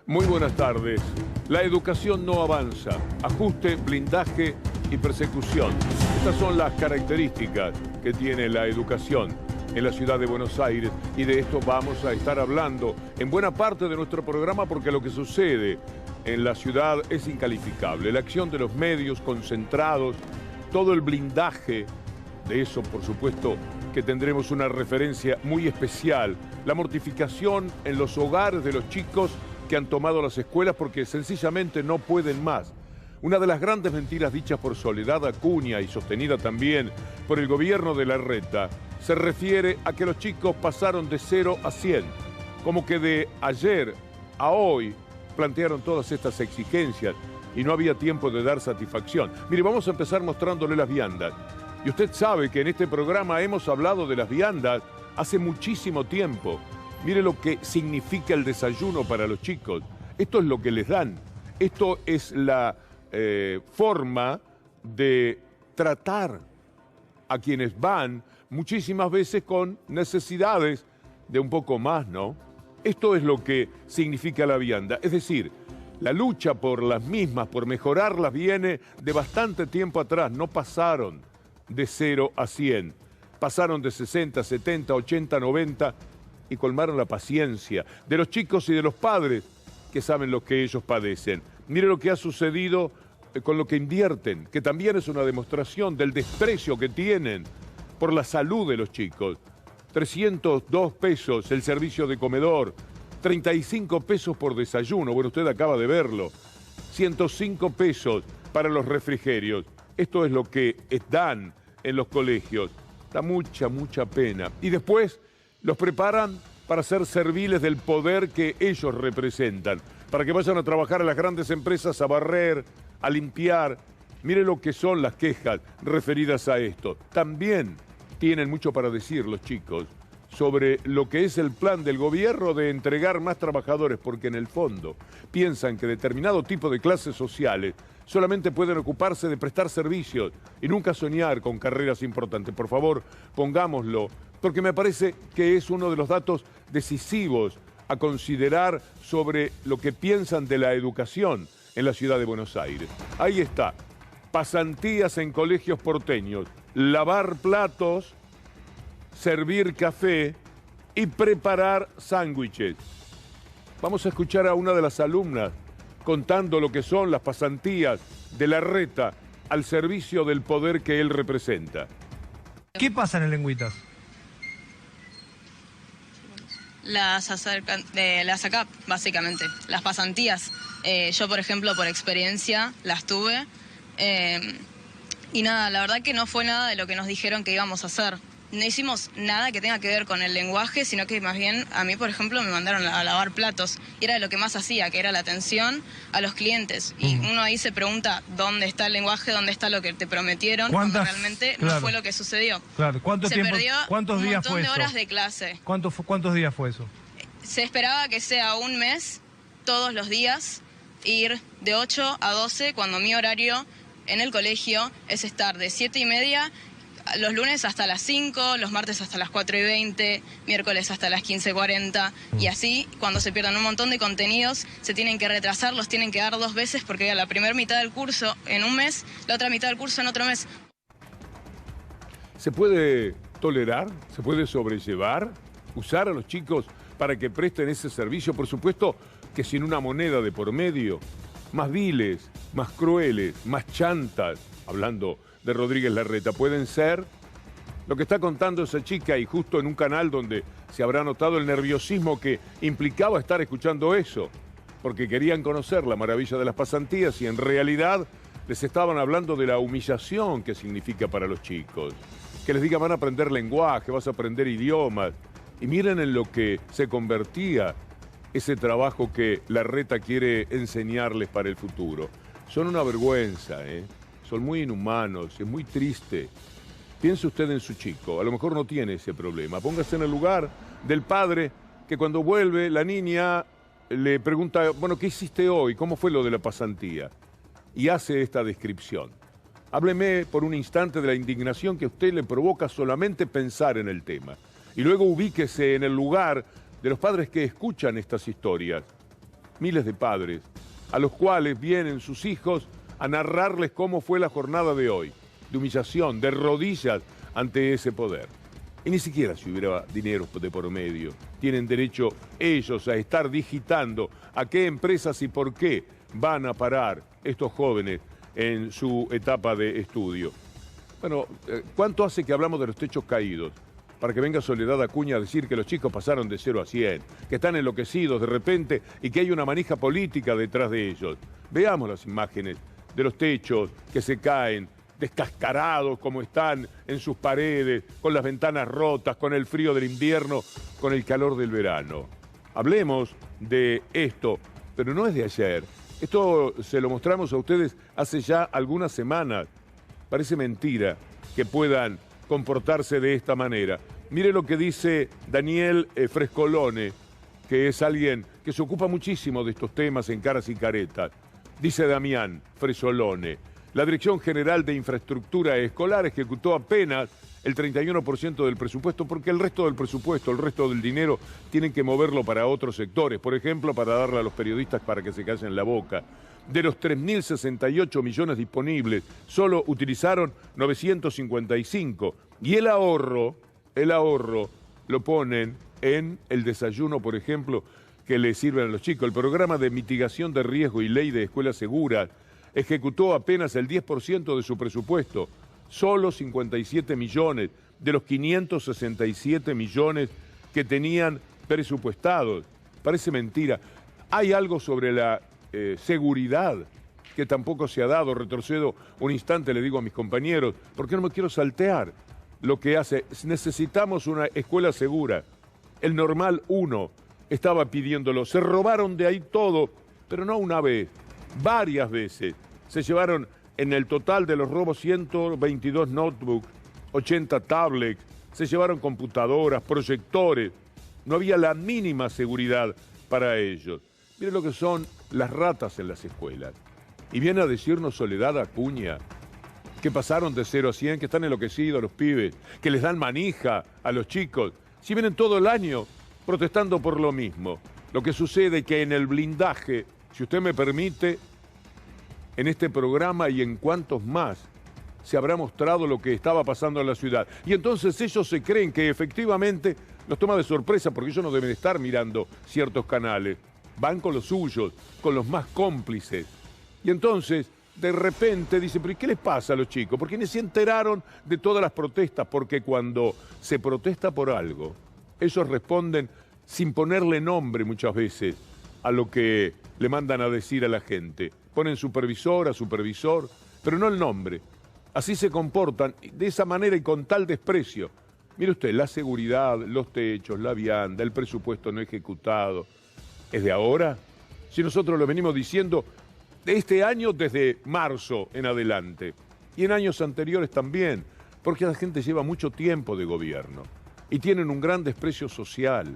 Muy buenas tardes. La educación no avanza. Ajuste, blindaje y persecución. Estas son las características que tiene la educación en la ciudad de Buenos Aires, y de esto vamos a estar hablando en buena parte de nuestro programa, porque lo que sucede en la ciudad es incalificable. La acción de los medios concentrados, todo el blindaje de eso, por supuesto, que tendremos una referencia muy especial. La mortificación en los hogares de los chicos que han tomado las escuelas porque sencillamente no pueden más. Una de las grandes mentiras dichas por Soledad Acuña y sostenida también por el gobierno de Larreta se refiere a que los chicos pasaron de 0 a 100, como que de ayer a hoy plantearon todas estas exigencias y no había tiempo de dar satisfacción. Mire, vamos a empezar mostrándole las viandas. Y usted sabe que en este programa hemos hablado de las viandas hace muchísimo tiempo. Mire lo que significa el desayuno para los chicos. Esto es lo que les dan. Esto es la forma de tratar a quienes van muchísimas veces con necesidades de un poco más, ¿no? Esto es lo que significa la vianda. Es decir, la lucha por las mismas, por mejorarlas, viene de bastante tiempo atrás. No pasaron de 0 a 100. Pasaron de 60, 70, 80, 90 y colmaron la paciencia de los chicos y de los padres que saben lo que ellos padecen. Mire lo que ha sucedido con lo que invierten, que también es una demostración del desprecio que tienen por la salud de los chicos. 302 pesos el servicio de comedor, 35 pesos por desayuno, bueno, usted acaba de verlo, 105 pesos para los refrigerios. Esto es lo que dan en los colegios. Da mucha pena. Y después los preparan para ser serviles del poder que ellos representan, para que vayan a trabajar a las grandes empresas, a barrer, a limpiar. Mire lo que son las quejas referidas a esto. También tienen mucho para decir los chicos sobre lo que es el plan del gobierno de entregar más trabajadores, porque en el fondo piensan que determinado tipo de clases sociales solamente pueden ocuparse de prestar servicios y nunca soñar con carreras importantes. Por favor, pongámoslo, porque me parece que es uno de los datos decisivos a considerar sobre lo que piensan de la educación en la ciudad de Buenos Aires. Ahí está, pasantías en colegios porteños, lavar platos, servir café y preparar sándwiches. Vamos a escuchar a una de las alumnas contando lo que son las pasantías de Larreta al servicio del poder que él representa. ¿Qué pasa en el Lengüitas? Las ACAP, básicamente, las pasantías. Yo, por ejemplo, por experiencia, las tuve. Y nada, la verdad que no fue nada de lo que nos dijeron que íbamos a hacer. No hicimos nada que tenga que ver con el lenguaje, sino que más bien a mí, por ejemplo, me mandaron a lavar platos. Y era lo que más hacía, que era la atención a los clientes. Y uno ahí se pregunta, ¿dónde está el lenguaje? ¿Dónde está lo que te prometieron? Cuando realmente no fue lo que sucedió. Claro, ¿cuántos días fue eso? Un montón de horas de clase. ¿Cuántos días fue eso? Se esperaba que sea un mes, todos los días, ir de 8 a 12, cuando mi horario en el colegio es estar de 7:30 los lunes hasta las 5, los martes hasta las 4:20, miércoles hasta las 15:40, y así, cuando se pierdan un montón de contenidos, se tienen que retrasar, los tienen que dar 2 veces, porque la primera mitad del curso en un mes, la otra mitad del curso en otro mes. ¿Se puede tolerar? ¿Se puede sobrellevar? ¿Usar a los chicos para que presten ese servicio? Por supuesto que sin una moneda de por medio. Más viles, más crueles, más chantas, hablando de Rodríguez Larreta, pueden ser lo que está contando esa chica, y justo en un canal donde se habrá notado el nerviosismo que implicaba estar escuchando eso, porque querían conocer la maravilla de las pasantías y en realidad les estaban hablando de la humillación que significa para los chicos. Que les digan, van a aprender lenguaje, vas a aprender idiomas, y miren en lo que se convertía ese trabajo que Larreta quiere enseñarles para el futuro. Son una vergüenza, son muy inhumanos, es muy triste. Piense usted en su chico, a lo mejor no tiene ese problema. Póngase en el lugar del padre que cuando vuelve la niña le pregunta, bueno, ¿qué hiciste hoy? ¿Cómo fue lo de la pasantía? Y hace esta descripción. Hábleme por un instante de la indignación que a usted le provoca solamente pensar en el tema. Y luego ubíquese en el lugar de los padres que escuchan estas historias. miles de padres, a los cuales vienen sus hijos a narrarles cómo fue la jornada de hoy, de humillación, de rodillas ante ese poder. Y ni siquiera si hubiera dinero de por medio, tienen derecho ellos a estar digitando a qué empresas y por qué van a parar estos jóvenes en su etapa de estudio. Bueno, ¿cuánto hace que hablamos de los techos caídos? Para que venga Soledad Acuña a decir que los chicos pasaron de 0 a 100, que están enloquecidos de repente y que hay una manija política detrás de ellos. Veamos las imágenes de los techos que se caen, descascarados como están en sus paredes, con las ventanas rotas, con el frío del invierno, con el calor del verano. Hablemos de esto, pero no es de ayer. Esto se lo mostramos a ustedes hace ya algunas semanas. Parece mentira que puedan comportarse de esta manera. Mire lo que dice Daniel Frescolone, que es alguien que se ocupa muchísimo de estos temas en Caras y Caretas. Dice Damián Fresolone: la Dirección General de Infraestructura Escolar ejecutó apenas el 31% del presupuesto, porque el resto del presupuesto, el resto del dinero, tienen que moverlo para otros sectores. Por ejemplo, para darle a los periodistas para que se callen la boca. De los 3.068 millones disponibles, solo utilizaron 955. Y el ahorro lo ponen en el desayuno, por ejemplo, que le sirven a los chicos. El programa de mitigación de riesgo y ley de escuelas seguras ejecutó apenas el 10% de su presupuesto, solo 57 millones de los 567 millones que tenían presupuestados. Parece mentira. Hay algo sobre la seguridad que tampoco se ha dado. Retrocedo un instante, le digo a mis compañeros, porque no me quiero saltear lo que hace. Necesitamos una escuela segura. El Normal 1 estaba pidiéndolo. Se robaron de ahí todo, pero no una vez, varias veces. Se llevaron en el total de los robos 122 notebooks, 80 tablets, se llevaron computadoras, proyectores. No había la mínima seguridad para ellos. Miren lo que son las ratas en las escuelas. Y viene a decirnos Soledad Acuña que pasaron de 0 a 100, que están enloquecidos los pibes, que les dan manija a los chicos. Si vienen todo el año protestando por lo mismo. Lo que sucede es que en el blindaje, si usted me permite, en este programa y en cuantos más, se habrá mostrado lo que estaba pasando en la ciudad. Y entonces ellos se creen que efectivamente los toma de sorpresa, porque ellos no deben estar mirando ciertos canales. Van con los suyos, con los más cómplices. Y entonces, de repente, dicen, ¿pero qué les pasa a los chicos? Porque ni se enteraron de todas las protestas, porque cuando se protesta por algo, ellos responden sin ponerle nombre muchas veces a lo que le mandan a decir a la gente. Ponen supervisor, pero no el nombre. Así se comportan, de esa manera y con tal desprecio. Mire usted, la seguridad, los techos, la vianda, el presupuesto no ejecutado. ¿Es de ahora? Si nosotros lo venimos diciendo de este año desde marzo en adelante. Y en años anteriores también, porque la gente lleva mucho tiempo de gobierno y tienen un gran desprecio social.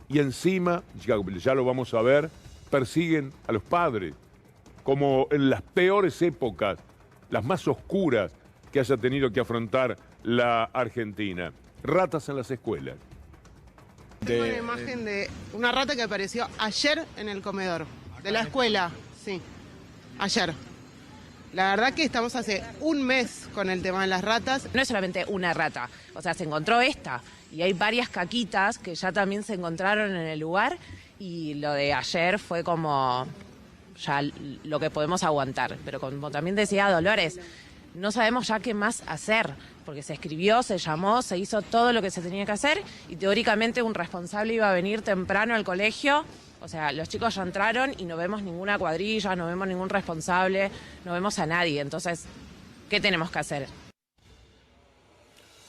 Y encima, ya lo vamos a ver, persiguen a los padres, como en las peores épocas, las más oscuras que haya tenido que afrontar la Argentina. Ratas en las escuelas. Tengo una imagen de una rata que apareció ayer en el comedor de la escuela, sí, ayer. La verdad que estamos hace un mes con el tema de las ratas. No es solamente una rata, o sea, se encontró esta y hay varias caquitas que ya también se encontraron en el lugar y lo de ayer fue como ya lo que podemos aguantar. Pero como también decía Dolores, no sabemos ya qué más hacer, porque se escribió, se llamó, se hizo todo lo que se tenía que hacer y teóricamente un responsable iba a venir temprano al colegio. O sea, los chicos ya entraron y no vemos ninguna cuadrilla, no vemos ningún responsable, no vemos a nadie. Entonces, ¿qué tenemos que hacer?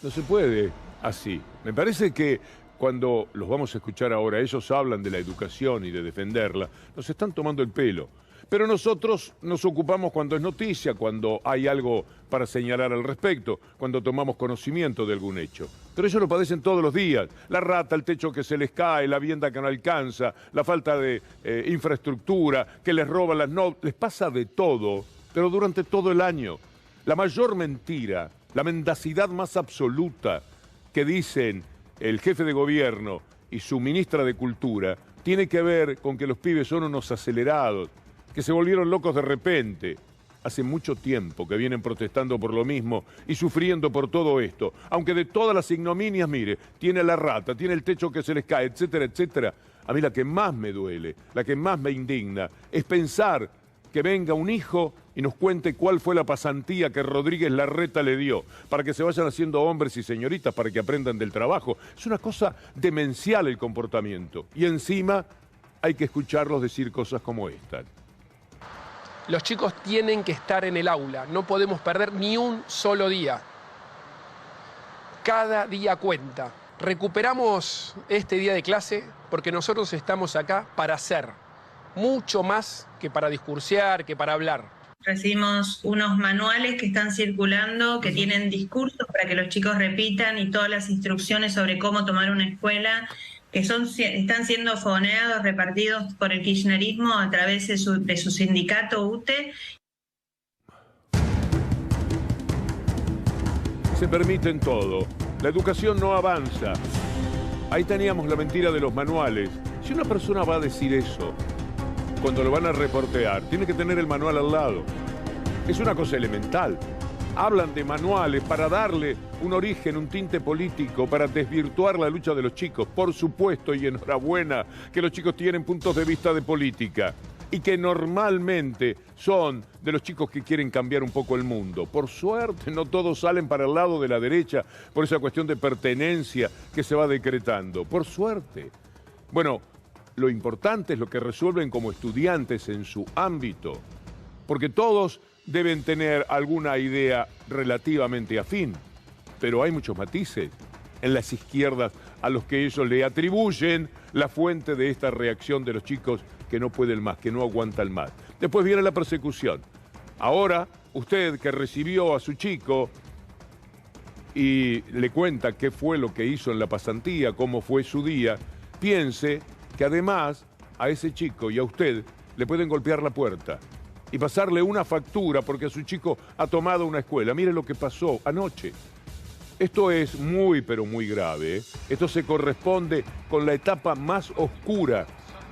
No se puede así. Me parece que cuando los vamos a escuchar ahora, ellos hablan de la educación y de defenderla, nos están tomando el pelo. Pero nosotros nos ocupamos cuando es noticia, cuando hay algo para señalar al respecto, cuando tomamos conocimiento de algún hecho. Pero ellos lo padecen todos los días. La rata, el techo que se les cae, la vivienda que no alcanza, la falta de infraestructura, que les roban las notas, les pasa de todo, pero durante todo el año. La mayor mentira, la mendacidad más absoluta que dicen el jefe de gobierno y y su ministra de Cultura tiene que ver con que los pibes son unos acelerados, que se volvieron locos de repente. Hace mucho tiempo que vienen protestando por lo mismo y sufriendo por todo esto. Aunque de todas las ignominias, mire, tiene la rata, tiene el techo que se les cae, etcétera, etcétera. A mí la que más me duele, la que más me indigna, es pensar que venga un hijo y nos cuente cuál fue la pasantía que Rodríguez Larreta le dio, para que se vayan haciendo hombres y señoritas, para que aprendan del trabajo. Es una cosa demencial el comportamiento. Y encima hay que escucharlos decir cosas como esta. Los chicos tienen que estar en el aula, no podemos perder ni un solo día. Cada día cuenta. Recuperamos este día de clase porque nosotros estamos acá para hacer, mucho más que para discursear, que para hablar. Recibimos unos manuales que están circulando, que tienen discursos para que los chicos repitan y todas las instrucciones sobre cómo tomar una escuela, que están siendo fogoneados, repartidos por el kirchnerismo a través de su sindicato UTE. Se permiten todo. La educación no avanza. Ahí teníamos la mentira de los manuales. Si una persona va a decir eso, cuando lo van a reportear, tiene que tener el manual al lado. Es una cosa elemental. Hablan de manuales para darle un origen, un tinte político, para desvirtuar la lucha de los chicos. Por supuesto, y enhorabuena, que los chicos tienen puntos de vista de política y que normalmente son de los chicos que quieren cambiar un poco el mundo. Por suerte, no todos salen para el lado de la derecha por esa cuestión de pertenencia que se va decretando. Por suerte. Bueno, lo importante es lo que resuelven como estudiantes en su ámbito, porque todos deben tener alguna idea relativamente afín, pero hay muchos matices en las izquierdas a los que ellos le atribuyen la fuente de esta reacción de los chicos que no pueden más, que no aguantan más. Después viene la persecución. Ahora, usted que recibió a su chico y le cuenta qué fue lo que hizo en la pasantía, cómo fue su día, piense que además a ese chico y a usted le pueden golpear la puerta y pasarle una factura porque su chico ha tomado una escuela. Mire lo que pasó anoche. Esto es muy, pero muy grave. Esto se corresponde con la etapa más oscura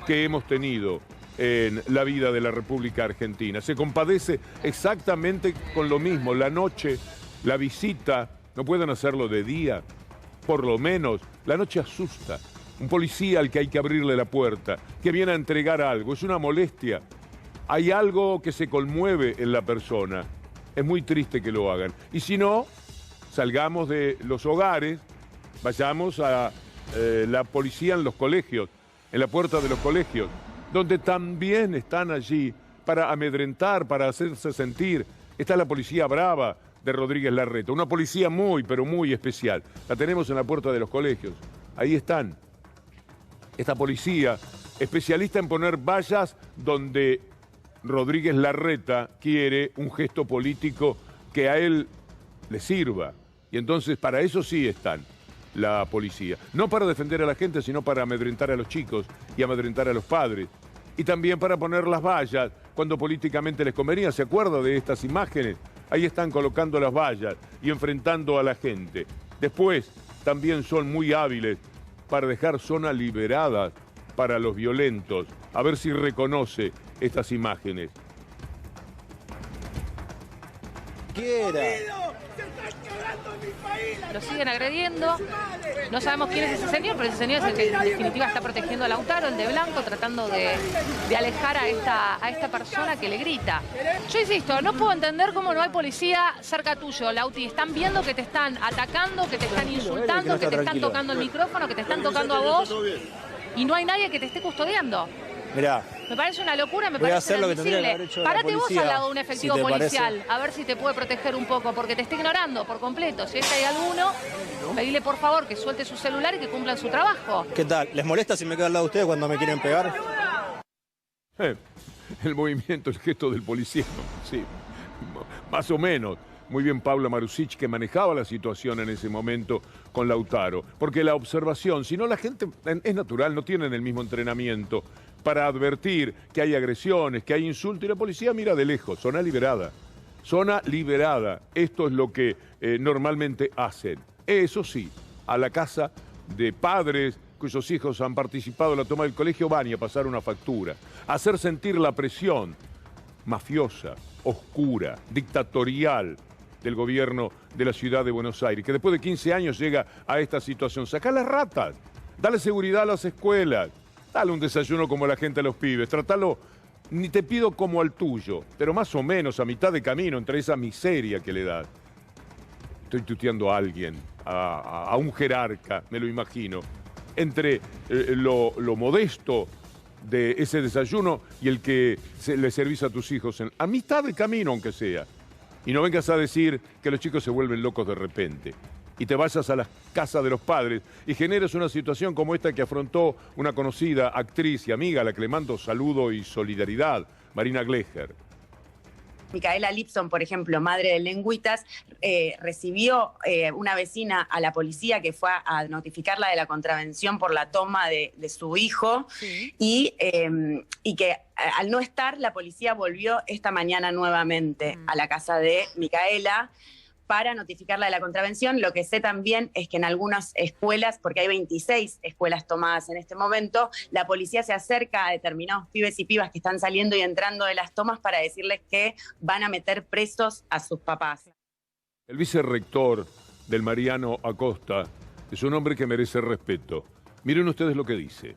que hemos tenido en la vida de la República Argentina. Se compadece exactamente con lo mismo. La noche, la visita, no pueden hacerlo de día, por lo menos. La noche asusta. Un policía al que hay que abrirle la puerta, que viene a entregar algo, es una molestia. Hay algo que se conmueve en la persona. Es muy triste que lo hagan. Y si no, salgamos de los hogares, vayamos a la policía en los colegios, en la puerta de los colegios, donde también están allí para amedrentar, para hacerse sentir. Está la policía brava de Rodríguez Larreta, una policía muy, pero muy especial. La tenemos en la puerta de los colegios. Ahí están. Esta policía, especialista en poner vallas donde Rodríguez Larreta quiere un gesto político que a él le sirva. Y entonces para eso sí están la policía. No para defender a la gente, sino para amedrentar a los chicos y amedrentar a los padres. Y también para poner las vallas cuando políticamente les convenía. ¿Se acuerda de estas imágenes? Ahí están colocando las vallas y enfrentando a la gente. Después también son muy hábiles para dejar zonas liberadas para los violentos. A ver si reconoce estas imágenes. Lo siguen agrediendo. No sabemos quién es ese señor, pero ese señor es el que en definitiva está protegiendo a Lautaro, el de blanco, tratando de alejar a esta persona que le grita. Yo insisto, no puedo entender cómo no hay policía cerca tuyo, Lauti. Están viendo que te están atacando, que te están insultando, que te están tocando el micrófono, que te están tocando a vos, y no hay nadie que te esté custodiando. Mirá, me parece una locura, me parece inadmisible. Parate vos al lado de un efectivo policial, a ver si te puede proteger un poco, porque te está ignorando por completo. Si hay alguno, pedile por favor que suelte su celular y que cumplan su trabajo. ¿Qué tal? ¿Les molesta si me quedo al lado de ustedes cuando me quieren pegar? El movimiento, el gesto del policía, sí, más o menos. Muy bien Paula Marusic, que manejaba la situación en ese momento con Lautaro. Porque la observación, si no la gente, es natural, no tienen el mismo entrenamiento para advertir que hay agresiones, que hay insultos, y la policía mira de lejos, zona liberada. Zona liberada, esto es lo que normalmente hacen. Eso sí, a la casa de padres, cuyos hijos han participado en la toma del colegio van a pasar una factura, a hacer sentir la presión mafiosa, oscura, dictatorial del gobierno de la ciudad de Buenos Aires, que después de 15 años llega a esta situación. Sacá las ratas, dale seguridad a las escuelas, dale un desayuno como la gente a los pibes, tratalo, ni te pido como al tuyo, pero más o menos a mitad de camino entre esa miseria que le das. Estoy tuteando a alguien, a un jerarca, me lo imagino, entre lo modesto de ese desayuno y el que le servís a tus hijos a mitad de camino, aunque sea. Y no vengas a decir que los chicos se vuelven locos de repente y te vayas a las casas de los padres y generes una situación como esta que afrontó una conocida actriz y amiga a la que le mando saludo y solidaridad, Marina Gleger. Micaela Lipson, por ejemplo, madre de Lengüitas, recibió una vecina a la policía que fue a notificarla de la contravención por la toma de su hijo, sí. y que al no estar, la policía volvió esta mañana nuevamente a la casa de Micaela para notificarla de la contravención. Lo que sé también es que en algunas escuelas, porque hay 26 escuelas tomadas en este momento, la policía se acerca a determinados pibes y pibas que están saliendo y entrando de las tomas para decirles que van a meter presos a sus papás. El vicerrector del Mariano Acosta es un hombre que merece respeto. Miren ustedes lo que dice.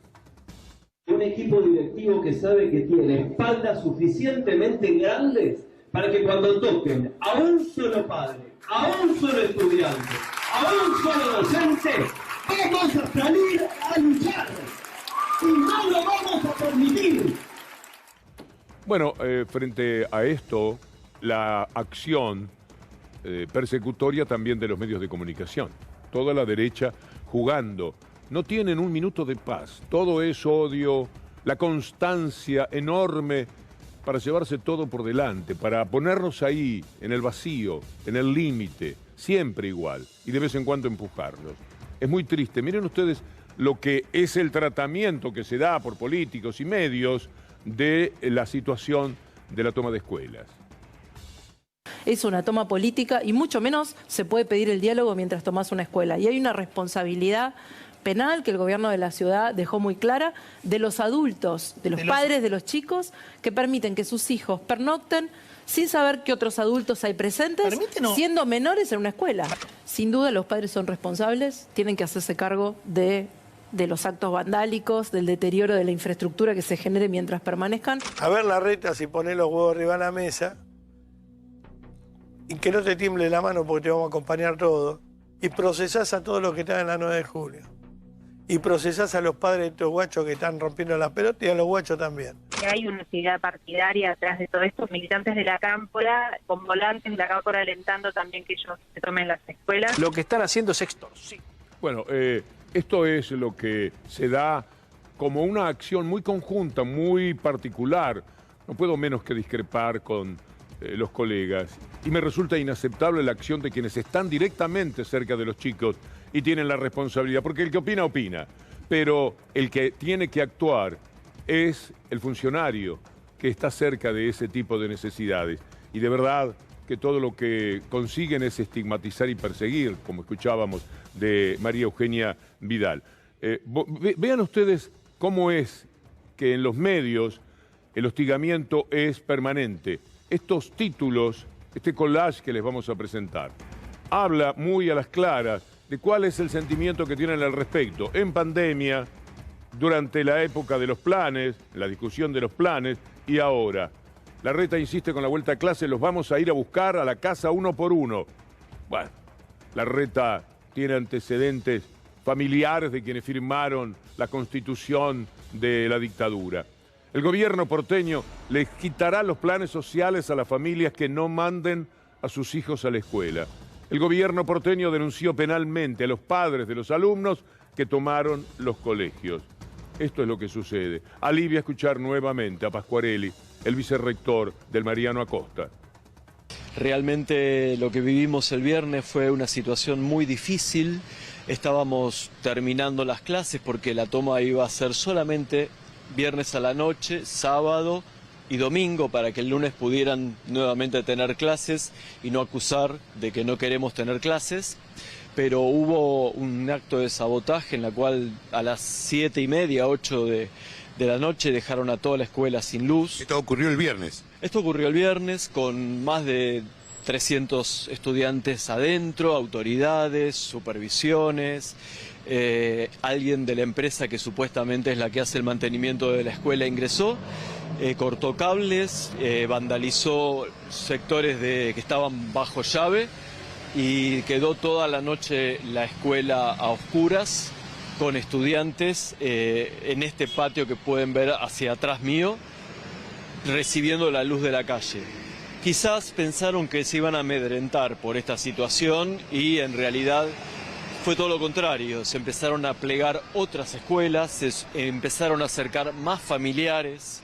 Un equipo directivo que sabe que tiene espaldas suficientemente grandes para que cuando toquen a un solo padre, a un solo estudiante, a un solo docente, vamos a salir a luchar y no lo vamos a permitir. Bueno, frente a esto, la acción persecutoria también de los medios de comunicación. Toda la derecha jugando. No tienen un minuto de paz. Todo es odio, la constancia enorme para llevarse todo por delante, para ponernos ahí, en el vacío, en el límite, siempre igual, y de vez en cuando empujarlos. Es muy triste. Miren ustedes lo que es el tratamiento que se da por políticos y medios de la situación de la toma de escuelas. Es una toma política y mucho menos se puede pedir el diálogo mientras tomás una escuela. Y hay una responsabilidad penal que el gobierno de la ciudad dejó muy clara de los adultos, de los padres de los chicos que permiten que sus hijos pernocten sin saber qué otros adultos hay presentes, siendo menores en una escuela. Sin duda los padres son responsables, tienen que hacerse cargo de los actos vandálicos, del deterioro de la infraestructura que se genere mientras permanezcan. A ver, Larreta, si ponés los huevos arriba de la mesa y que no te tiemble la mano porque te vamos a acompañar todos, y procesás a todos los que están en la 9 de julio. Y procesás a los padres de estos guachos que están rompiendo las pelotas y a los guachos también. Hay una actividad partidaria atrás de todo esto, militantes de la Cámpora, con volantes de la Cámpora alentando también que ellos se tomen las escuelas. Lo que están haciendo es extorsión. Bueno, esto es lo que se da como una acción muy conjunta, muy particular. No puedo menos que discrepar con los colegas. Y me resulta inaceptable la acción de quienes están directamente cerca de los chicos y tienen la responsabilidad, porque el que opina, opina, pero el que tiene que actuar es el funcionario que está cerca de ese tipo de necesidades. Y de verdad que todo lo que consiguen es estigmatizar y perseguir, como escuchábamos de María Eugenia Vidal. Vean ustedes cómo es que en los medios el hostigamiento es permanente. Estos títulos, este collage que les vamos a presentar, habla muy a las claras de cuál es el sentimiento que tienen al respecto. En pandemia, durante la época de los planes, la discusión de los planes, y ahora. Larreta insiste con la vuelta a clase, los vamos a ir a buscar a la casa uno por uno. Bueno, Larreta tiene antecedentes familiares de quienes firmaron la constitución de la dictadura. El gobierno porteño les quitará los planes sociales a las familias que no manden a sus hijos a la escuela. El gobierno porteño denunció penalmente a los padres de los alumnos que tomaron los colegios. Esto es lo que sucede. Alivia escuchar nuevamente a Pasquarelli, el vicerrector del Mariano Acosta. Realmente lo que vivimos el viernes fue una situación muy difícil. Estábamos terminando las clases porque la toma iba a ser solamente viernes a la noche, sábado y domingo, para que el lunes pudieran nuevamente tener clases y no acusar de que no queremos tener clases. pero hubo un acto de sabotaje en la cual a las 7:30, 8 de la noche dejaron a toda la escuela sin luz. ¿Esto ocurrió el viernes? Esto ocurrió el viernes con más de 300 estudiantes adentro, autoridades, supervisiones, alguien de la empresa que supuestamente es la que hace el mantenimiento de la escuela ingresó, cortó cables, vandalizó sectores que estaban bajo llave y quedó toda la noche la escuela a oscuras con estudiantes en este patio que pueden ver hacia atrás mío, recibiendo la luz de la calle. Quizás pensaron que se iban a amedrentar por esta situación y en realidad fue todo lo contrario. Se empezaron a plegar otras escuelas, se empezaron a acercar más familiares.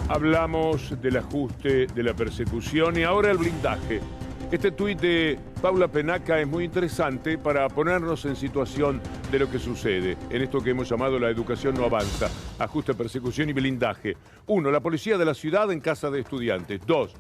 Hablamos del ajuste, de la persecución y ahora el blindaje. Este tuit de Paula Penaca es muy interesante para ponernos en situación de lo que sucede en esto que hemos llamado la educación no avanza, ajuste, persecución y blindaje. 1. La policía de la ciudad en casa de estudiantes. 2.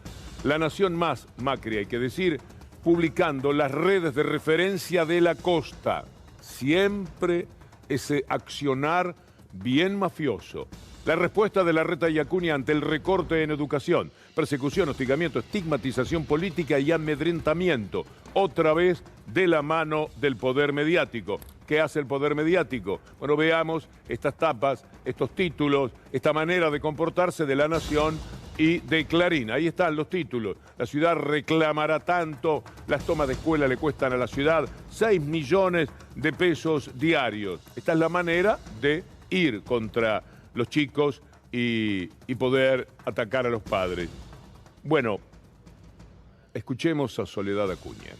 La Nación Más, Macri, hay que decir, publicando las redes de referencia de la costa. Siempre ese accionar bien mafioso. La respuesta de Larreta y Acuña ante el recorte en educación, persecución, hostigamiento, estigmatización política y amedrentamiento, otra vez de la mano del poder mediático. ¿Qué hace el poder mediático? Bueno, veamos estas tapas, estos títulos, esta manera de comportarse de La Nación y de Clarín. Ahí están los títulos. La ciudad reclamará tanto, las tomas de escuela le cuestan a la ciudad 6 millones de pesos diarios. Esta es la manera de ir contra los chicos y poder atacar a los padres. Bueno, escuchemos a Soledad Acuña.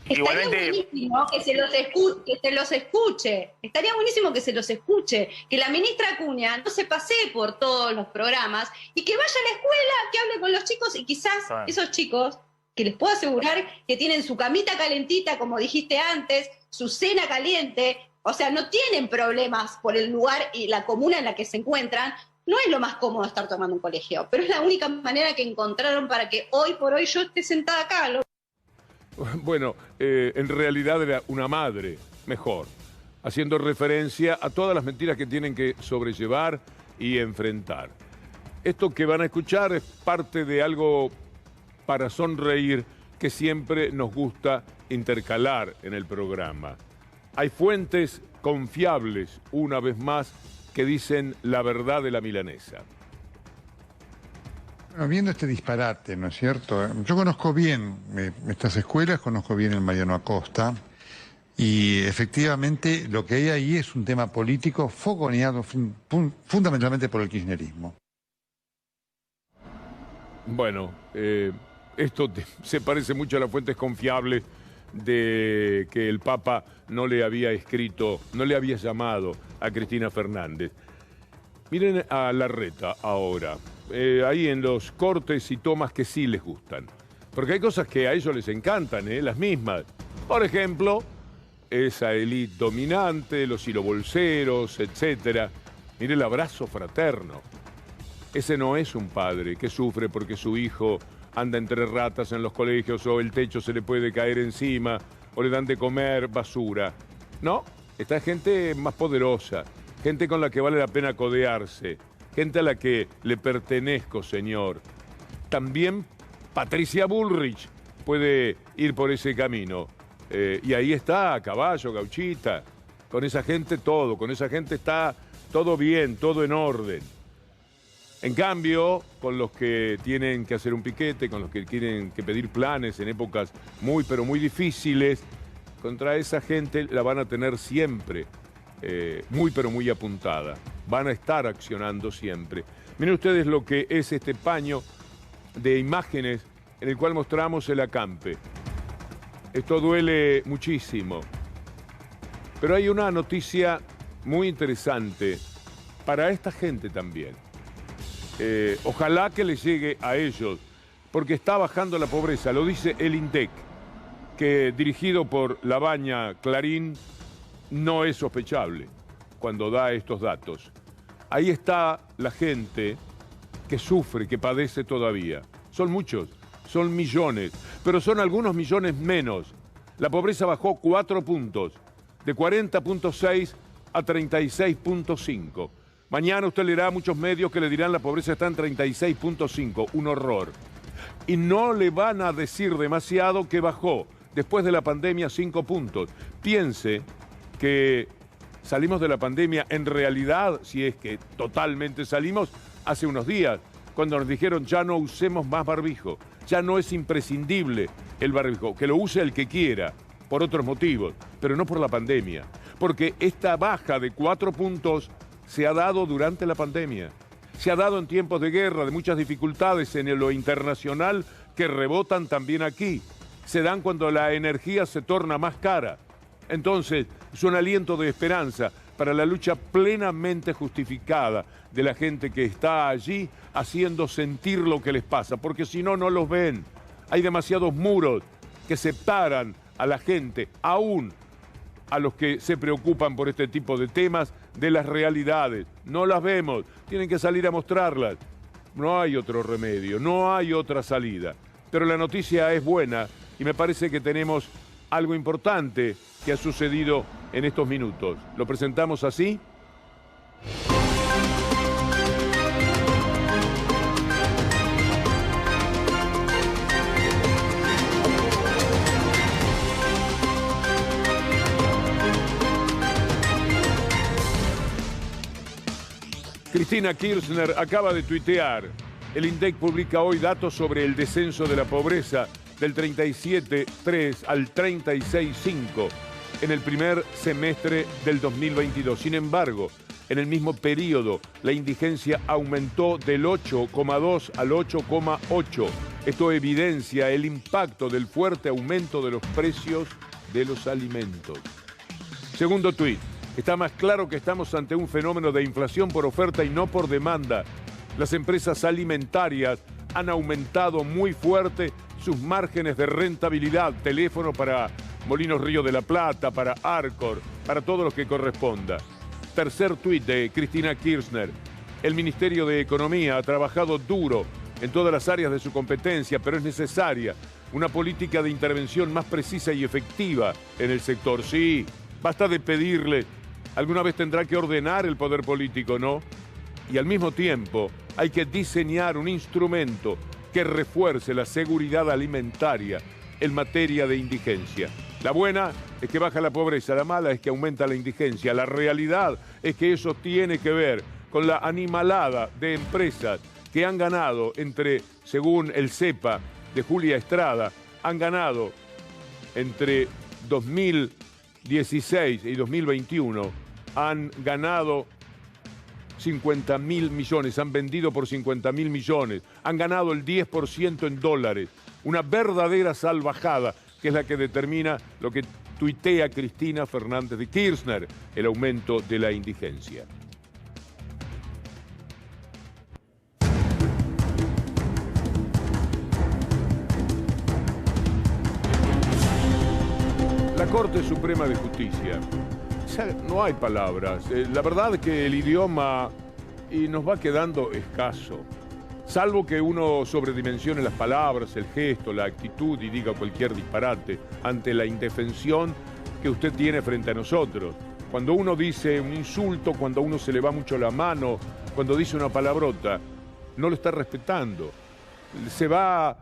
Estaría buenísimo que se los escuche. Estaría buenísimo que se los escuche. Que la ministra Acuña no se pasee por todos los programas y que vaya a la escuela, que hable con los chicos y quizás esos chicos, que les puedo asegurar que tienen su camita calentita, como dijiste antes, su cena caliente. O sea, no tienen problemas por el lugar y la comuna en la que se encuentran. No es lo más cómodo estar tomando un colegio, pero es la única manera que encontraron para que hoy por hoy yo esté sentada acá. Bueno, en realidad era una madre, mejor, haciendo referencia a todas las mentiras que tienen que sobrellevar y enfrentar. Esto que van a escuchar es parte de algo para sonreír que siempre nos gusta intercalar en el programa. Hay fuentes confiables, una vez más, que dicen la verdad de la milanesa. Bueno, viendo este disparate, ¿no es cierto? Yo conozco bien estas escuelas, conozco bien el Mariano Acosta, y efectivamente lo que hay ahí es un tema político fogoneado fundamentalmente por el kirchnerismo. Bueno, esto se parece mucho a las fuentes confiables de que el Papa no le había escrito, no le había llamado a Cristina Fernández. Miren a Larreta ahora, ahí en los cortes y tomas que sí les gustan. Porque hay cosas que a ellos les encantan, las mismas. Por ejemplo, esa élite dominante, los silobolseros, etc. Mire el abrazo fraterno. Ese no es un padre que sufre porque su hijo anda entre ratas en los colegios o el techo se le puede caer encima o le dan de comer basura. No, esta es gente más poderosa, gente con la que vale la pena codearse, gente a la que le pertenezco, señor. También Patricia Bullrich puede ir por ese camino. Y ahí está, a caballo, gauchita. Con esa gente todo, con esa gente está todo bien, todo en orden. En cambio, con los que tienen que hacer un piquete, con los que tienen que pedir planes en épocas muy, pero muy difíciles, contra esa gente la van a tener siempre muy, pero muy apuntada. Van a estar accionando siempre. Miren ustedes lo que es este paño de imágenes en el cual mostramos el acampe. Esto duele muchísimo. Pero hay una noticia muy interesante para esta gente también. Ojalá que les llegue a ellos, porque está bajando la pobreza, lo dice el INDEC, que dirigido por Labaña Clarín no es sospechable cuando da estos datos. Ahí está la gente que sufre, que padece todavía. Son muchos, son millones, pero son algunos millones menos. La pobreza bajó 4 puntos, de 40.6 a 36.5. Mañana usted leerá a muchos medios que le dirán la pobreza está en 36.5, un horror. Y no le van a decir demasiado que bajó después de la pandemia 5 puntos. Piense que salimos de la pandemia en realidad, si es que totalmente salimos, hace unos días, cuando nos dijeron ya no usemos más barbijo, ya no es imprescindible el barbijo, que lo use el que quiera, por otros motivos, pero no por la pandemia. Porque esta baja de 4 puntos se ha dado durante la pandemia. Se ha dado en tiempos de guerra, de muchas dificultades en lo internacional que rebotan también aquí. Se dan cuando la energía se torna más cara. Entonces, es un aliento de esperanza para la lucha plenamente justificada de la gente que está allí haciendo sentir lo que les pasa, porque si no, no los ven. Hay demasiados muros que separan a la gente, aún a los que se preocupan por este tipo de temas, de las realidades. No las vemos, tienen que salir a mostrarlas. No hay otro remedio, no hay otra salida. Pero la noticia es buena y me parece que tenemos algo importante que ha sucedido en estos minutos. ¿Lo presentamos así? Cristina Kirchner acaba de tuitear. El INDEC publica hoy datos sobre el descenso de la pobreza del 37,3 al 36,5 en el primer semestre del 2022. Sin embargo, en el mismo periodo, la indigencia aumentó del 8,2 al 8,8. Esto evidencia el impacto del fuerte aumento de los precios de los alimentos. Segundo tuit. Está más claro que estamos ante un fenómeno de inflación por oferta y no por demanda. Las empresas alimentarias han aumentado muy fuerte sus márgenes de rentabilidad. Teléfono para Molinos Río de la Plata, para Arcor, para todo lo que corresponda. Tercer tuit de Cristina Kirchner. El Ministerio de Economía ha trabajado duro en todas las áreas de su competencia, pero es necesaria una política de intervención más precisa y efectiva en el sector. Sí, basta de pedirle. Alguna vez tendrá que ordenar el poder político, ¿no? Y al mismo tiempo hay que diseñar un instrumento que refuerce la seguridad alimentaria en materia de indigencia. La buena es que baja la pobreza, la mala es que aumenta la indigencia. La realidad es que eso tiene que ver con la animalada de empresas que han ganado según el CEPA de Julia Estrada, han ganado entre 2016 y 2021, han ganado 50.000 millones, han vendido por 50.000 millones, han ganado el 10% en dólares. Una verdadera salvajada, que es la que determina lo que tuitea Cristina Fernández de Kirchner, el aumento de la indigencia. La Corte Suprema de Justicia. No hay palabras. La verdad es que el idioma nos va quedando escaso. Salvo que uno sobredimensione las palabras, el gesto, la actitud y diga cualquier disparate ante la indefensión que usted tiene frente a nosotros. Cuando uno dice un insulto, cuando uno se le va mucho la mano, cuando dice una palabrota, no lo está respetando. Se va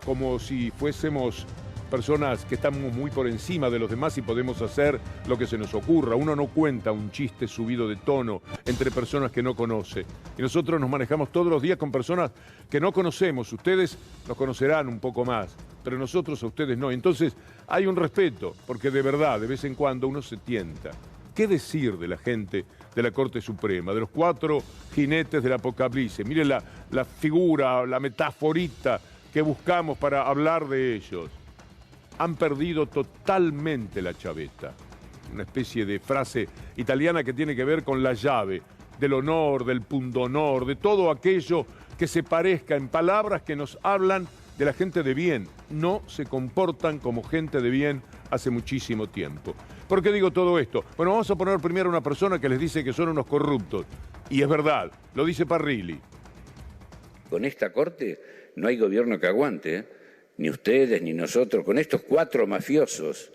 como si fuésemos personas que estamos muy por encima de los demás y podemos hacer lo que se nos ocurra. Uno no cuenta un chiste subido de tono entre personas que no conoce. Y nosotros nos manejamos todos los días con personas que no conocemos. Ustedes nos conocerán un poco más, pero nosotros a ustedes no. Entonces hay un respeto, porque de verdad, de vez en cuando uno se tienta. ¿Qué decir de la gente de la Corte Suprema, de los 4 jinetes del Apocalipsis? Miren la figura, la metaforita que buscamos para hablar de ellos. Han perdido totalmente la chaveta. Una especie de frase italiana que tiene que ver con la llave, del honor, del pundonor, de todo aquello que se parezca en palabras que nos hablan de la gente de bien. No se comportan como gente de bien hace muchísimo tiempo. ¿Por qué digo todo esto? Bueno, vamos a poner primero a una persona que les dice que son unos corruptos. Y es verdad, lo dice Parrilli. Con esta Corte no hay gobierno que aguante, ¿eh? Ni ustedes, ni nosotros, con estos 4 mafiosos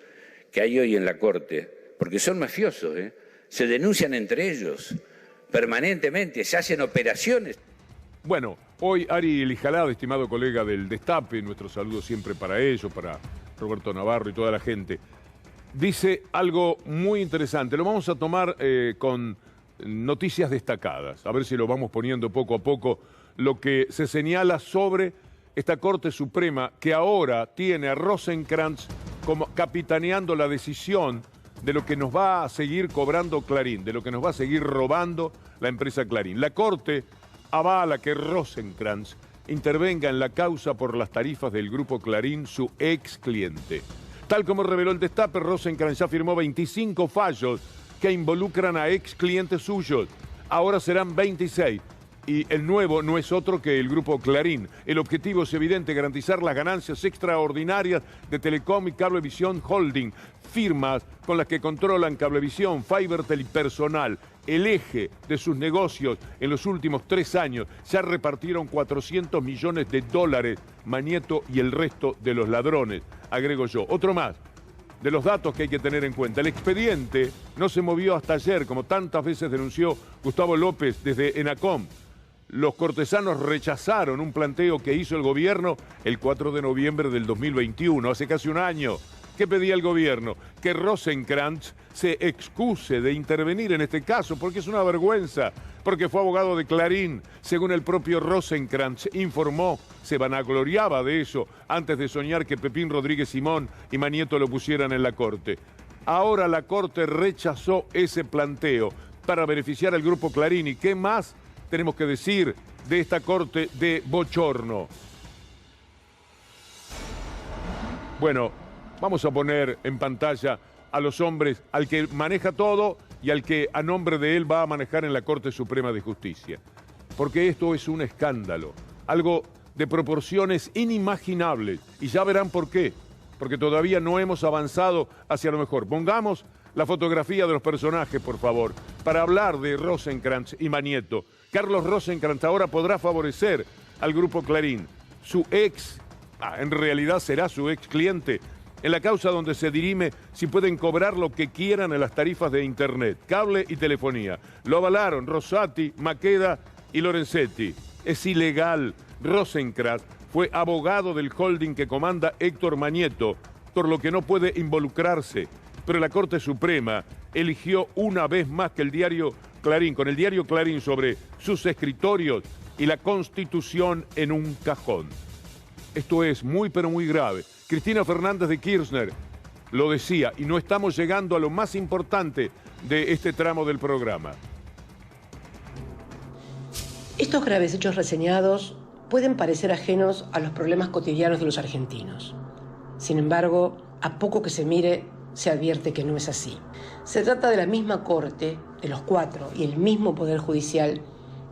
que hay hoy en la Corte, porque son mafiosos, ¿eh? Se denuncian entre ellos permanentemente, se hacen operaciones. Bueno, hoy Ari Lijalad, estimado colega del Destape, nuestro saludo siempre para ellos, para Roberto Navarro y toda la gente, dice algo muy interesante. Lo vamos a tomar con noticias destacadas, a ver si lo vamos poniendo poco a poco, lo que se señala sobre esta Corte Suprema que ahora tiene a Rosenkrantz como capitaneando la decisión de lo que nos va a seguir cobrando Clarín, de lo que nos va a seguir robando la empresa Clarín. La Corte avala que Rosenkrantz intervenga en la causa por las tarifas del Grupo Clarín, su ex cliente. Tal como reveló el Destape, Rosenkrantz ya firmó 25 fallos que involucran a ex clientes suyos. Ahora serán 26. Y el nuevo no es otro que el Grupo Clarín. El objetivo es evidente, garantizar las ganancias extraordinarias de Telecom y Cablevisión Holding, firmas con las que controlan Cablevisión, Fibertel y Personal. El eje de sus negocios en los últimos 3 años ya repartieron 400 millones de dólares, Manieto y el resto de los ladrones, agrego yo. Otro más de los datos que hay que tener en cuenta. El expediente no se movió hasta ayer, como tantas veces denunció Gustavo López desde ENACOM. Los cortesanos rechazaron un planteo que hizo el gobierno el 4 de noviembre del 2021, hace casi un año. ¿Qué pedía el gobierno? Que Rosenkrantz se excuse de intervenir en este caso, porque es una vergüenza, porque fue abogado de Clarín. Según el propio Rosenkrantz informó, se vanagloriaba de eso antes de soñar que Pepín Rodríguez Simón y Manieto lo pusieran en la Corte. Ahora la Corte rechazó ese planteo para beneficiar al Grupo Clarín. ¿Y qué más tenemos que decir de esta Corte de bochorno? Bueno, vamos a poner en pantalla a los hombres, al que maneja todo y al que a nombre de él va a manejar en la Corte Suprema de Justicia. Porque esto es un escándalo, algo de proporciones inimaginables. Y ya verán por qué, porque todavía no hemos avanzado hacia lo mejor. Pongamos la fotografía de los personajes, por favor, para hablar de Rosenkrantz y Manieto. Carlos Rosenkrantz ahora podrá favorecer al Grupo Clarín. Su ex, en realidad será su ex cliente, en la causa donde se dirime si pueden cobrar lo que quieran en las tarifas de Internet, cable y telefonía. Lo avalaron Rosati, Maqueda y Lorenzetti. Es ilegal. Rosenkrantz fue abogado del holding que comanda Héctor Manieto, por lo que no puede involucrarse. Pero la Corte Suprema eligió una vez más que el diario Clarín, con el diario Clarín sobre sus escritorios y la Constitución en un cajón. Esto es muy pero muy grave. Cristina Fernández de Kirchner lo decía, y no estamos llegando a lo más importante de este tramo del programa. Estos graves hechos reseñados pueden parecer ajenos a los problemas cotidianos de los argentinos. Sin embargo, a poco que se mire, se advierte que no es así. Se trata de la misma Corte, de los 4, y el mismo Poder Judicial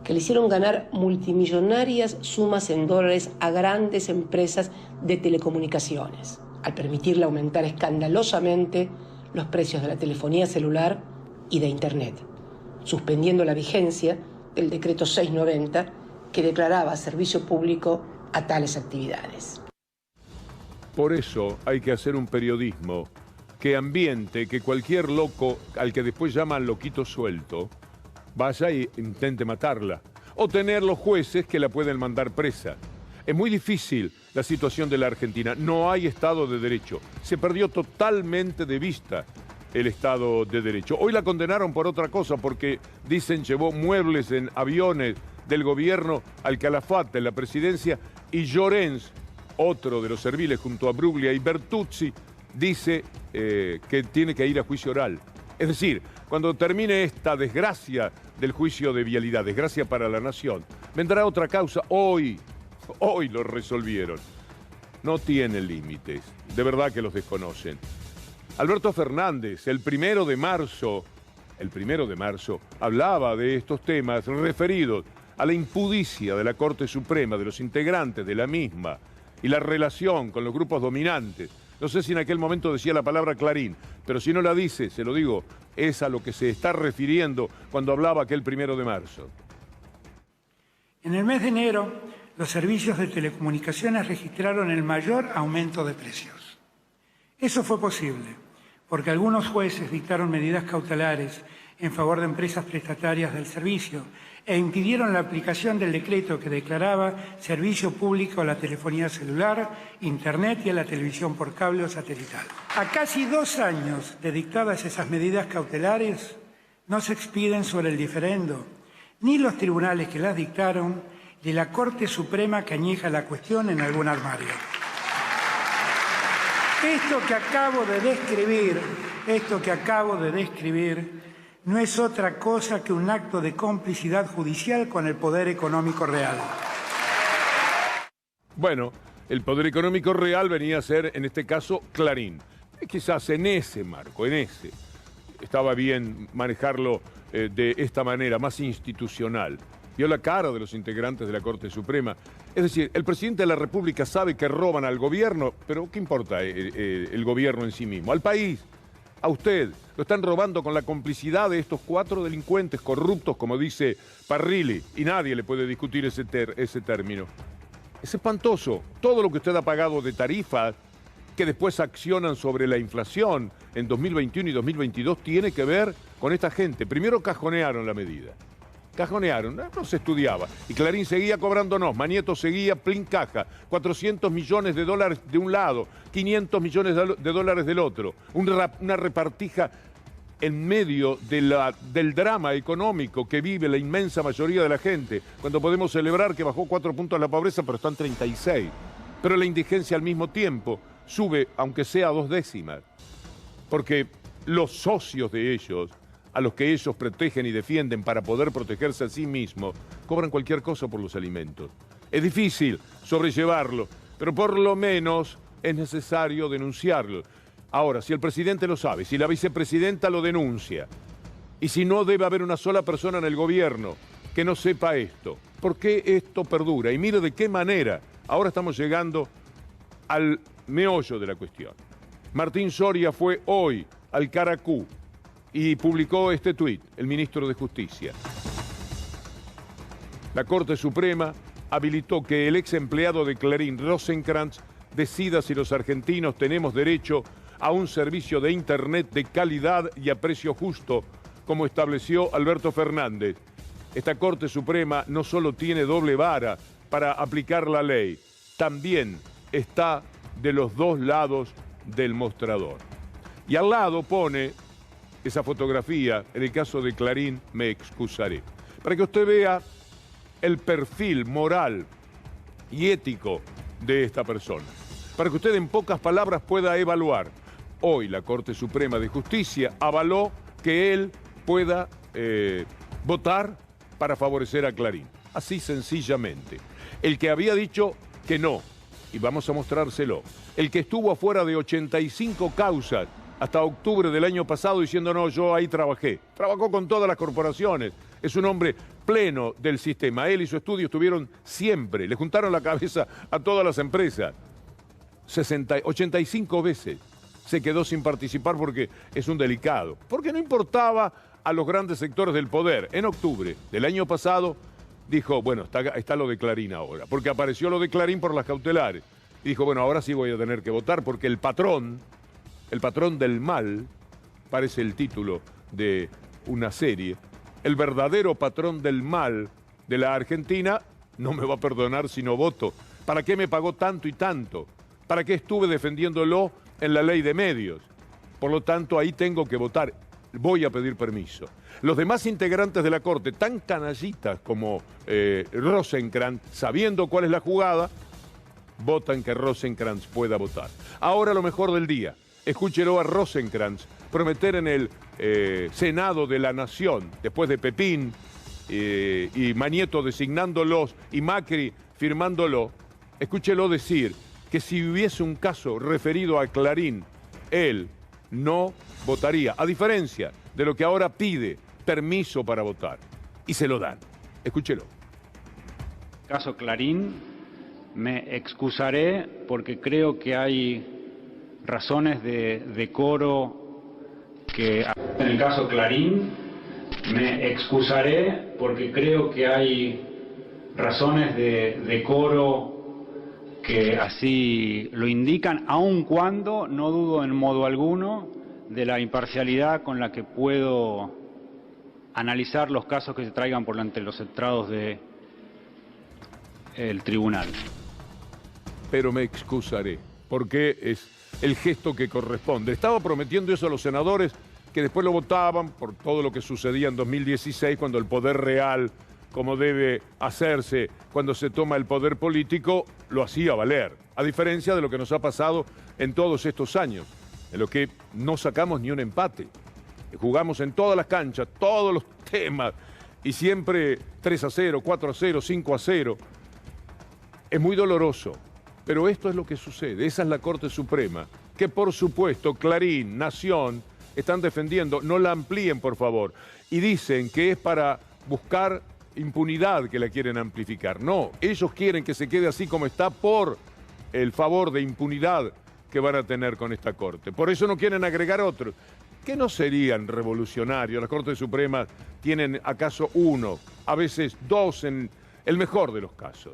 que le hicieron ganar multimillonarias sumas en dólares a grandes empresas de telecomunicaciones, al permitirle aumentar escandalosamente los precios de la telefonía celular y de Internet, suspendiendo la vigencia del decreto 690 que declaraba servicio público a tales actividades. Por eso hay que hacer un periodismo que ambiente, que cualquier loco, al que después llaman loquito suelto, vaya e intente matarla. O tener los jueces que la pueden mandar presa. Es muy difícil la situación de la Argentina. No hay Estado de Derecho. Se perdió totalmente de vista el Estado de Derecho. Hoy la condenaron por otra cosa, porque, dicen, llevó muebles en aviones del gobierno al Calafate, en la presidencia, y Llorens, otro de los serviles junto a Bruglia y Bertuzzi, dice que tiene que ir a juicio oral. Es decir, cuando termine esta desgracia del juicio de vialidad, desgracia para la nación, vendrá otra causa. Hoy lo resolvieron. No tiene límites, de verdad que los desconocen. Alberto Fernández, el 1 de marzo, hablaba de estos temas referidos a la impudicia de la Corte Suprema, de los integrantes de la misma, y la relación con los grupos dominantes. No sé si en aquel momento decía la palabra Clarín, pero si no la dice, se lo digo, es a lo que se está refiriendo cuando hablaba aquel 1 de marzo. En el mes de enero, los servicios de telecomunicaciones registraron el mayor aumento de precios. Eso fue posible porque algunos jueces dictaron medidas cautelares en favor de empresas prestatarias del servicio e impidieron la aplicación del decreto que declaraba servicio público a la telefonía celular, Internet y a la televisión por cable o satelital. A casi 2 años de dictadas esas medidas cautelares, no se expiden sobre el diferendo, ni los tribunales que las dictaron, ni la Corte Suprema que añeja la cuestión en algún armario. Esto que acabo de describir, no es otra cosa que un acto de complicidad judicial con el poder económico real. Bueno, el poder económico real venía a ser, en este caso, Clarín. Quizás en ese marco, estaba bien manejarlo de esta manera, más institucional. Vio la cara de los integrantes de la Corte Suprema. Es decir, el presidente de la República sabe que roban al gobierno, pero ¿qué importa el gobierno en sí mismo? Al país, a usted, lo están robando con la complicidad de estos 4 delincuentes corruptos, como dice Parrilli, y nadie le puede discutir ese término. Es espantoso. Todo lo que usted ha pagado de tarifas, que después accionan sobre la inflación en 2021 y 2022, tiene que ver con esta gente. Primero cajonearon la medida. No se estudiaba. Y Clarín seguía cobrándonos, Manieto seguía plin caja, 400 millones de dólares de un lado, 500 millones de dólares del otro. Una repartija en medio del drama económico que vive la inmensa mayoría de la gente, cuando podemos celebrar que bajó 4 puntos la pobreza, pero están 36. Pero la indigencia al mismo tiempo sube, aunque sea 2 décimas, porque los socios de ellos, a los que ellos protegen y defienden para poder protegerse a sí mismos, cobran cualquier cosa por los alimentos. Es difícil sobrellevarlo, pero por lo menos es necesario denunciarlo. Ahora, si el presidente lo sabe, si la vicepresidenta lo denuncia, y si no debe haber una sola persona en el gobierno que no sepa esto, ¿por qué esto perdura? Y mire de qué manera. Ahora estamos llegando al meollo de la cuestión. Martín Soria fue hoy al Caracú y publicó este tuit, el ministro de Justicia. La Corte Suprema habilitó que el ex empleado de Clarín, Rosenkrantz, decida si los argentinos tenemos derecho a un servicio de Internet de calidad y a precio justo, como estableció Alberto Fernández. Esta Corte Suprema no solo tiene doble vara para aplicar la ley, también está de los 2 lados del mostrador. Y al lado pone esa fotografía, en el caso de Clarín, me excusaré. Para que usted vea el perfil moral y ético de esta persona. Para que usted en pocas palabras pueda evaluar. Hoy la Corte Suprema de Justicia avaló que él pueda votar para favorecer a Clarín. Así sencillamente. El que había dicho que no, y vamos a mostrárselo, el que estuvo afuera de 85 causas hasta octubre del año pasado diciendo no, yo ahí trabajó con todas las corporaciones, es un hombre pleno del sistema, él y su estudio estuvieron siempre, le juntaron la cabeza a todas las empresas, 85 veces se quedó sin participar porque es un delicado, porque no importaba a los grandes sectores del poder. En octubre del año pasado dijo, bueno, está lo de Clarín ahora, porque apareció lo de Clarín por las cautelares, y dijo, bueno, ahora sí voy a tener que votar porque el patrón del mal, parece el título de una serie, el verdadero patrón del mal de la Argentina no me va a perdonar si no voto. ¿Para qué me pagó tanto y tanto? ¿Para qué estuve defendiéndolo en la ley de medios? Por lo tanto, ahí tengo que votar. Voy a pedir permiso. Los demás integrantes de la Corte, tan canallitas como Rosenkrantz, sabiendo cuál es la jugada, votan que Rosenkrantz pueda votar. Ahora lo mejor del día. Escúchelo a Rosenkrantz prometer en el Senado de la Nación, después de Pepín y Manieto designándolos y Macri firmándolo, escúchelo decir que si hubiese un caso referido a Clarín, él no votaría, a diferencia de lo que ahora pide permiso para votar. Y se lo dan. Escúchelo. Caso Clarín, me excusaré porque creo que hay razones de decoro que... En el caso Clarín, me excusaré porque creo que hay razones de decoro que así lo indican, aun cuando no dudo en modo alguno de la imparcialidad con la que puedo analizar los casos que se traigan por ante los estrados del tribunal. Pero me excusaré, porque es el gesto que corresponde. Estaba prometiendo eso a los senadores que después lo votaban por todo lo que sucedía en 2016, cuando el poder real, como debe hacerse cuando se toma el poder político, lo hacía valer. A diferencia de lo que nos ha pasado en todos estos años, en lo que no sacamos ni un empate. Jugamos en todas las canchas, todos los temas, y siempre 3-0, 4-0, 5-0. Es muy doloroso, pero esto es lo que sucede. Esa es la Corte Suprema, que por supuesto Clarín, Nación, están defendiendo. No la amplíen, por favor. Y dicen que es para buscar impunidad que la quieren amplificar. No, ellos quieren que se quede así como está por el favor de impunidad que van a tener con esta Corte. Por eso no quieren agregar otros, que no serían revolucionarios. Las Cortes Supremas tienen acaso uno, a veces dos en el mejor de los casos,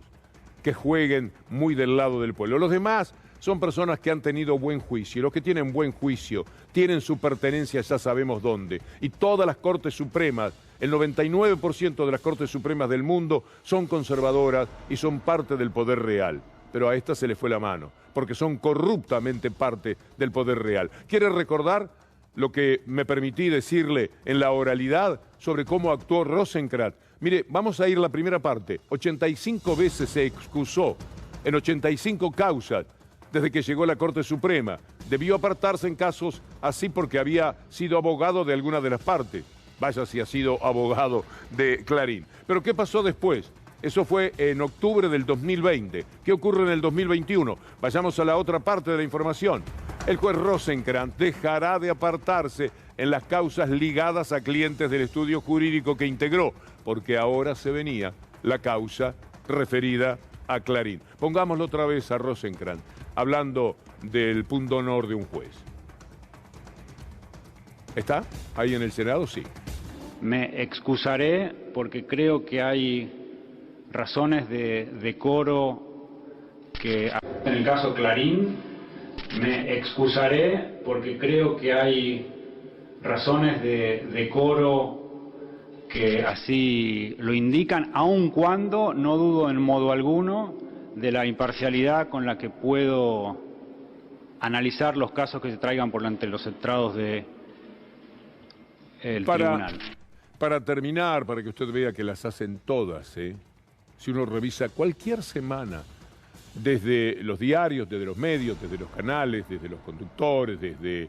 que jueguen muy del lado del pueblo. Los demás son personas que han tenido buen juicio. Los que tienen buen juicio tienen su pertenencia, ya sabemos dónde. Y todas las Cortes Supremas, el 99% de las Cortes Supremas del mundo son conservadoras y son parte del poder real. Pero a esta se le fue la mano, porque son corruptamente parte del poder real. ¿Quiere recordar lo que me permití decirle en la oralidad sobre cómo actuó Rosenkrantz? Mire, vamos a ir a la primera parte. 85 veces se excusó en 85 causas desde que llegó a la Corte Suprema. Debió apartarse en casos así porque había sido abogado de alguna de las partes. Vaya si ha sido abogado de Clarín. Pero ¿qué pasó después? Eso fue en octubre del 2020. ¿Qué ocurre en el 2021? Vayamos a la otra parte de la información. El juez Rosenkrantz dejará de apartarse en las causas ligadas a clientes del estudio jurídico que integró, porque ahora se venía la causa referida a Clarín. Pongámoslo otra vez a Rosenkrantz, hablando del punto honor de un juez. ¿Está ahí en el Senado? Sí. Me excusaré porque creo que hay razones de decoro que... En el caso Clarín, me excusaré porque creo que hay razones de decoro que así lo indican, aun cuando no dudo en modo alguno de la imparcialidad con la que puedo analizar los casos que se traigan por ante los estrados del tribunal. Para terminar, para que usted vea que las hacen todas, si uno revisa cualquier semana, desde los diarios, desde los medios, desde los canales, desde los conductores, desde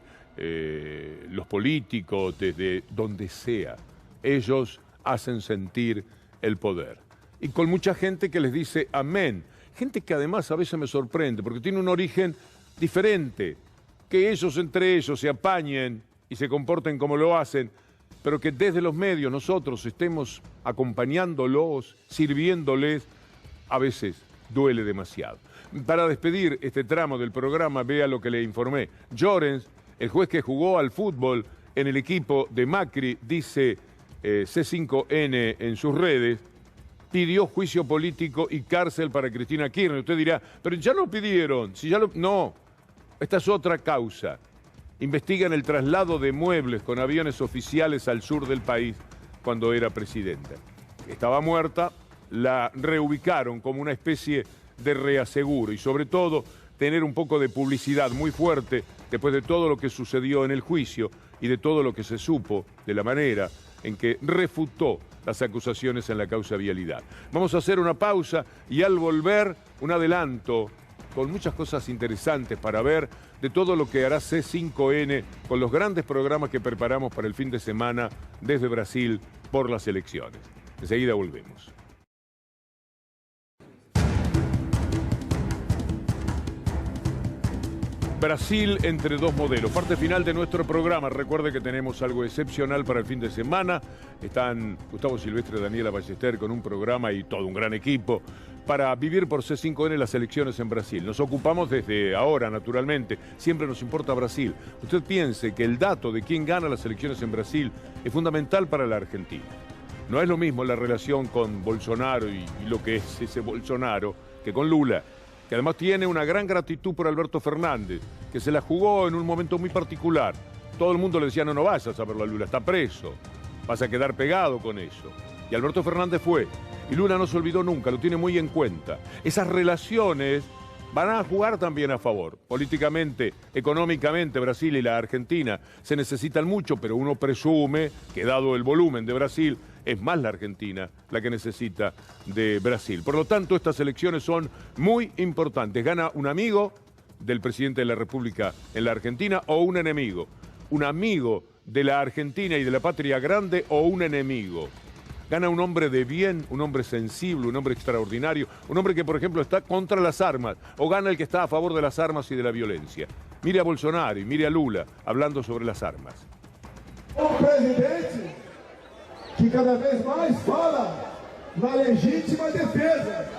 los políticos, desde donde sea, ellos hacen sentir el poder. Y con mucha gente que les dice amén. Gente que además a veces me sorprende, porque tiene un origen diferente. Que ellos entre ellos se apañen y se comporten como lo hacen, pero que desde los medios nosotros estemos acompañándolos, sirviéndoles, a veces duele demasiado. Para despedir este tramo del programa, vea lo que le informé. Llorens, el juez que jugó al fútbol en el equipo de Macri, dice C5N en sus redes, pidió juicio político y cárcel para Cristina Kirchner. Usted dirá, pero ya lo pidieron. Si ya lo... No, esta es otra causa. Investigan el traslado de muebles con aviones oficiales al sur del país cuando era presidenta. Estaba muerta, la reubicaron como una especie de reaseguro y sobre todo tener un poco de publicidad muy fuerte después de todo lo que sucedió en el juicio y de todo lo que se supo de la manera en que refutó las acusaciones en la causa vialidad. Vamos a hacer una pausa y al volver un adelanto con muchas cosas interesantes para ver de todo lo que hará C5N con los grandes programas que preparamos para el fin de semana desde Brasil por las elecciones. Enseguida volvemos. Brasil entre dos modelos. Parte final de nuestro programa. Recuerde que tenemos algo excepcional para el fin de semana. Están Gustavo Silvestre y Daniela Ballester con un programa y todo un gran equipo para vivir por C5N las elecciones en Brasil. Nos ocupamos desde ahora, naturalmente. Siempre nos importa Brasil. Usted piense que el dato de quién gana las elecciones en Brasil es fundamental para la Argentina. No es lo mismo la relación con Bolsonaro y lo que es ese Bolsonaro que con Lula, que además tiene una gran gratitud por Alberto Fernández, que se la jugó en un momento muy particular. Todo el mundo le decía, no vayas a verlo a Lula, está preso, vas a quedar pegado con eso. Y Alberto Fernández fue, y Lula no se olvidó nunca, lo tiene muy en cuenta. Esas relaciones van a jugar también a favor. Políticamente, económicamente, Brasil y la Argentina se necesitan mucho, pero uno presume que dado el volumen de Brasil, es más la Argentina la que necesita de Brasil. Por lo tanto, estas elecciones son muy importantes. Gana un amigo del presidente de la República en la Argentina o un enemigo. Un amigo de la Argentina y de la patria grande o un enemigo. Gana un hombre de bien, un hombre sensible, un hombre extraordinario, un hombre que, por ejemplo, está contra las armas, o gana el que está a favor de las armas y de la violencia. Mire a Bolsonaro y mire a Lula hablando sobre las armas. Un presidente que cada vez más fala na legítima defesa,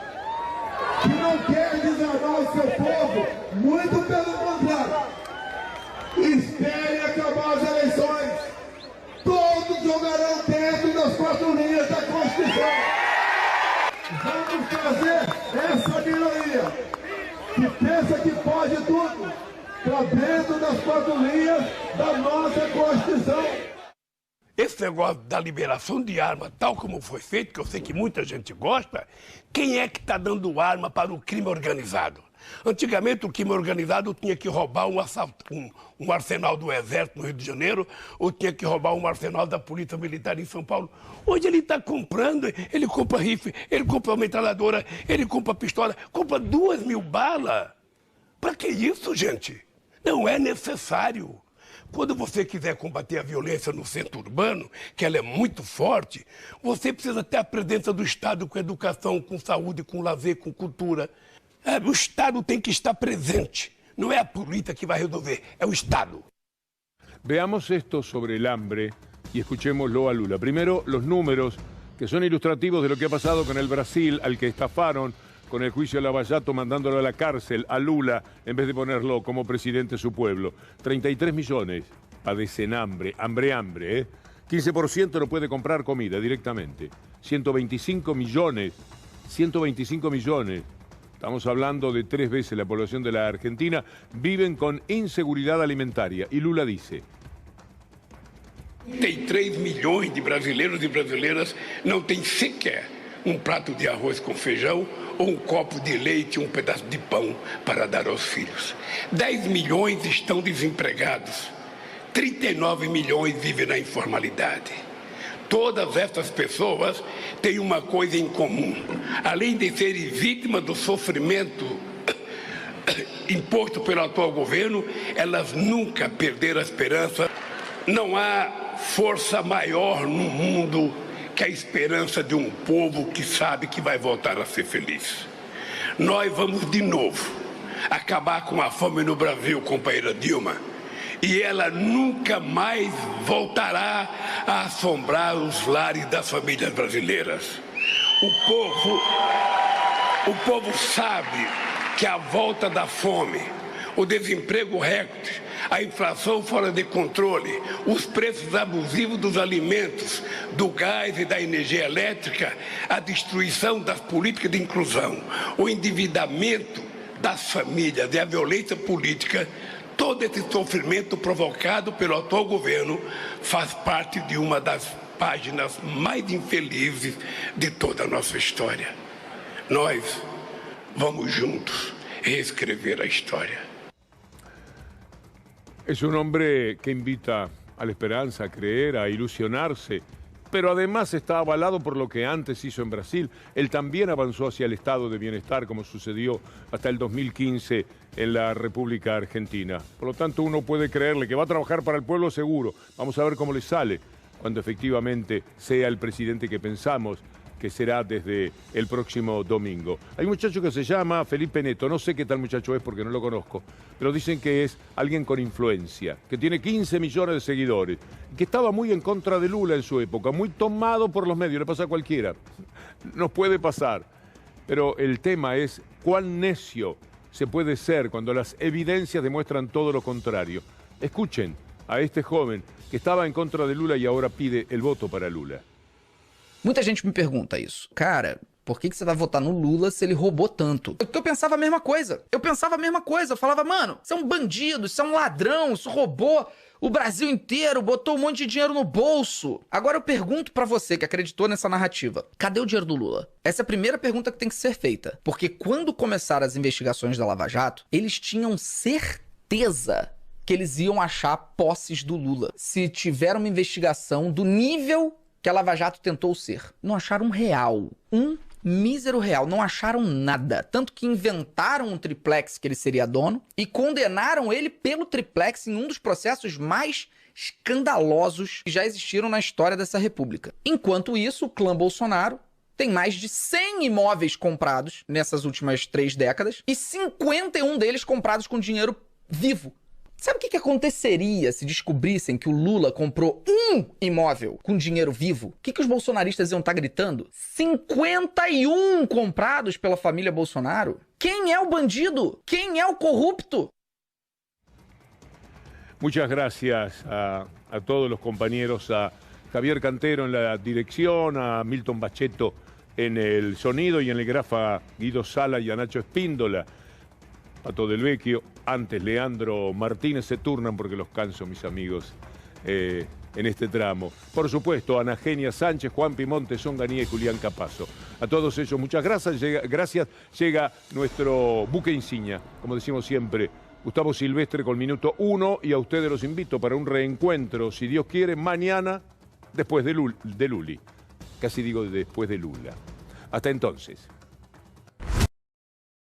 que não quer desarmar o seu povo, muito pelo contrário. Espere acabar as eleições. Todos jogarão dentro das 4 linhas da Constituição. Vamos trazer essa minoria que pensa que pode tudo para dentro das 4 linhas da nossa Constituição. Esse negócio da liberação de arma, tal como foi feito, que eu sei que muita gente gosta, quem é que está dando arma para o crime organizado? Antigamente, o crime organizado tinha que roubar um arsenal do Exército no Rio de Janeiro, ou tinha que roubar um arsenal da Polícia Militar em São Paulo. Hoje ele está comprando, ele compra rifle, ele compra uma metralhadora, ele compra pistola, compra 2.000 balas. Para que isso, gente? Não é necessário. Quando você quiser combater a violência no centro urbano, que ela é muito forte, você precisa ter a presença do Estado com educação, com saúde, com lazer, com cultura. O Estado tem que estar presente. No es la política que va a resolver, es el Estado. Veamos esto sobre el hambre y escuchémoslo a Lula. Primero, los números que son ilustrativos de lo que ha pasado con el Brasil, al que estafaron con el juicio de Lava Jato, mandándolo a la cárcel, a Lula, en vez de ponerlo como presidente de su pueblo. 33 millones padecen hambre, hambre, 15% no puede comprar comida directamente. 125 millones, estamos hablando de 3 veces la población de la Argentina, viven con inseguridad alimentaria. Y Lula dice: 33 milhões de brasileiros e brasileiras não têm sequer um prato de arroz com feijão ou um copo de leite, um pedaço de pão para dar aos filhos. 10 milhões estão desempregados. 39 milhões vivem na informalidade. Todas essas pessoas têm uma coisa em comum. Além de serem vítimas do sofrimento imposto pelo atual governo, elas nunca perderam a esperança. Não há força maior no mundo que a esperança de um povo que sabe que vai voltar a ser feliz. Nós vamos de novo acabar com a fome no Brasil, companheira Dilma. E ela nunca mais voltará a assombrar os lares das famílias brasileiras. O povo sabe que a volta da fome, o desemprego recorde, a inflação fora de controle, os preços abusivos dos alimentos, do gás e da energia elétrica, a destruição das políticas de inclusão, o endividamento das famílias e a violência política, todo esse sofrimento provocado pelo atual governo faz parte de uma das páginas mais infelizes de toda a nossa história. Nós vamos juntos reescrever a história. Es un hombre que invita a la esperanza, a creer, a ilusionarse, pero además está avalado por lo que antes hizo en Brasil. Él también avanzó hacia el estado de bienestar, como sucedió hasta el 2015 en la República Argentina. Por lo tanto, uno puede creerle que va a trabajar para el pueblo seguro. Vamos a ver cómo le sale cuando efectivamente sea el presidente que pensamos que será desde el próximo domingo. Hay un muchacho que se llama Felipe Neto, no sé qué tal muchacho es porque no lo conozco, pero dicen que es alguien con influencia, que tiene 15 millones de seguidores, que estaba muy en contra de Lula en su época, muy tomado por los medios, le pasa a cualquiera, nos puede pasar. Pero el tema es cuán necio se puede ser cuando las evidencias demuestran todo lo contrario. Escuchen a este joven que estaba en contra de Lula y ahora pide el voto para Lula. Muita gente me pergunta isso. Cara, por que você vai votar no Lula se ele roubou tanto? Porque eu pensava a mesma coisa. Eu falava, mano, isso é um bandido, isso é um ladrão, isso roubou o Brasil inteiro, botou um monte de dinheiro no bolso. Agora eu pergunto pra você que acreditou nessa narrativa, cadê o dinheiro do Lula? Essa é a primeira pergunta que tem que ser feita. Porque quando começaram as investigações da Lava Jato, eles tinham certeza que eles iam achar posses do Lula. Se tiver uma investigação do nível que a Lava Jato tentou ser. Não acharam um real. Um mísero real. Não acharam nada. Tanto que inventaram um triplex que ele seria dono e condenaram ele pelo triplex em um dos processos mais escandalosos que já existiram na história dessa república. Enquanto isso, o clã Bolsonaro tem mais de 100 imóveis comprados nessas últimas 3 décadas e 51 deles comprados com dinheiro vivo. Sabe o que aconteceria se descobrissem que o Lula comprou um imóvel com dinheiro vivo? O que os bolsonaristas iam estar gritando? 51 comprados pela família Bolsonaro? Quem é o bandido? Quem é o corrupto? Muchas gracias a todos los compañeros, a Javier Cantero en la dirección, a Milton Bacheto en el sonido y en el grafa Guido Sala y a Nacho Espíndola. Pato del Vecchio, antes Leandro Martínez, se turnan porque los canso, mis amigos, en este tramo. Por supuesto, Ana Genia Sánchez, Juan Pimonte, Songanía y Julián Capazo. A todos ellos, muchas gracias. Llega nuestro buque insignia, como decimos siempre, Gustavo Silvestre con minuto 1, y a ustedes los invito para un reencuentro, si Dios quiere, mañana, después de Luli. Casi digo después de Lula. Hasta entonces.